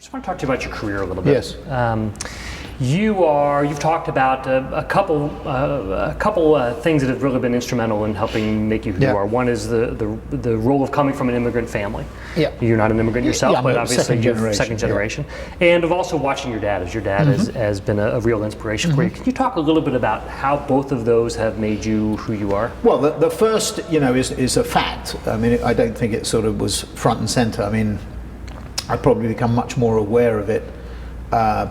Just want to talk to you about your career a little bit. Yes. You've talked about a couple things that have really been instrumental in helping make you who you are. One is the role of coming from an immigrant family. Yeah. You're not an immigrant yourself, but obviously you're second generation. And of also watching your dad, as your dad has been a real inspiration for you. Can you talk a little bit about how both of those have made you who you are? Well, the first, is a fact. I mean, I don't think it sort of was front and center. I mean, I've probably become much more aware of it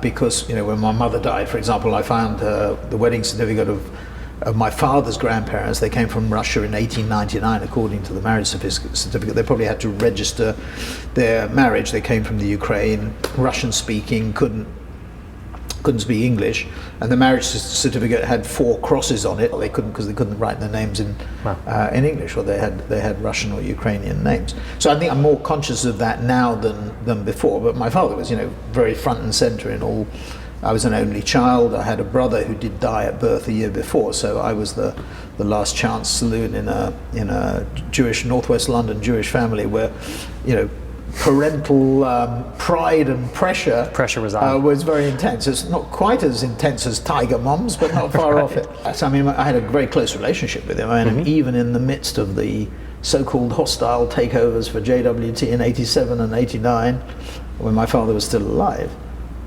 because, when my mother died, for example, I found the wedding certificate of my father's grandparents. They came from Russia in 1899, according to the marriage certificate. They probably had to register their marriage. They came from the Ukraine, Russian speaking, couldn't speak English, and the marriage certificate had 4 crosses on it. They couldn't, because they couldn't write their names in English, or they had Russian or Ukrainian names. So I think I'm more conscious of that now than before. But my father was, very front and center in all. I was an only child. I had a brother who did die at birth a year before, so I was the last chance saloon in a Jewish, Northwest London Jewish family where, parental pride and pressure was on. Was very intense. It's not quite as intense as Tiger Moms, but not far off it. So, I mean, I had a very close relationship with him. I mean, even in the midst of the so-called hostile takeovers for JWT in 87 and 89, when my father was still alive,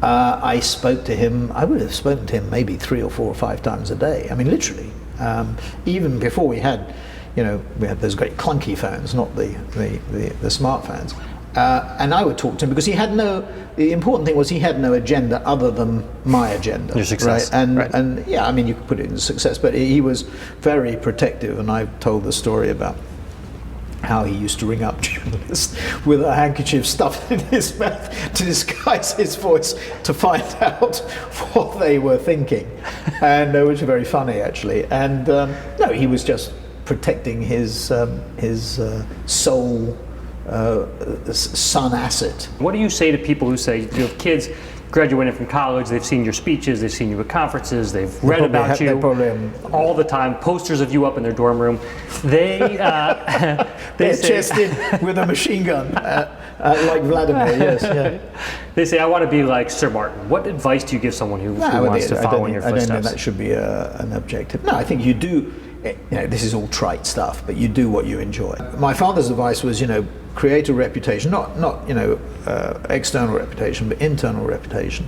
I spoke to him. I would have spoken to him maybe 3 or 4 or 5 times a day. I mean, literally. Even before we had those great clunky phones, not the smartphones. And I would talk to him because the important thing was he had no agenda other than my agenda. Your success. Right? And yeah, I mean, you could put it in success, but he was very protective, and I've told the story about how he used to ring up journalists with a handkerchief stuffed in his mouth to disguise his voice to find out what they were thinking, and which was very funny, actually. And no, he was just protecting his sole son asset. What do you say to people who say, kids graduating from college, they've seen your speeches, they've seen you at conferences, they've read about you all the time, posters of you up in their dorm room. They're chested with a machine gun, like Vladimir, yes. Yeah. They say, I want to be like Sir Martin. What advice do you give someone who wants to follow in your footsteps? I don't think that should be an objective. No, I think you do, this is all trite stuff, but you do what you enjoy. My father's advice was, create a reputation, not external reputation, but internal reputation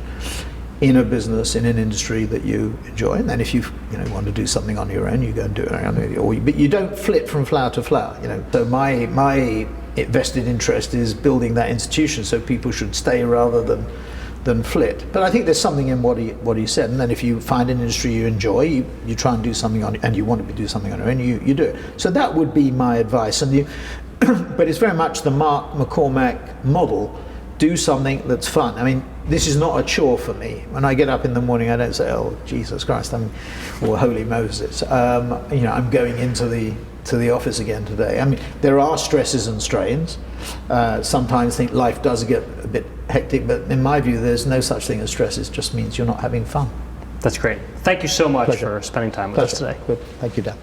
in a business, in an industry that you enjoy. And then if you want to do something on your own, you go and do it. But you don't flit from flower to flower. So my vested interest is building that institution, so people should stay rather than flit. But I think there's something in what he said. And then if you find an industry you enjoy, you try and do something on, and you want to do something on your own, you do it. So that would be my advice. And but it's very much the Mark McCormack model. Do something that's fun. I mean, this is not a chore for me. When I get up in the morning, I don't say, "Oh, Jesus Christ," or "Holy Moses." I'm going into the office again today. I mean, there are stresses and strains. Sometimes think life does get a bit hectic, but in my view, there's no such thing as stress. It just means you're not having fun. That's great. Thank you so much for spending time with us today. Good. Thank you, Dan.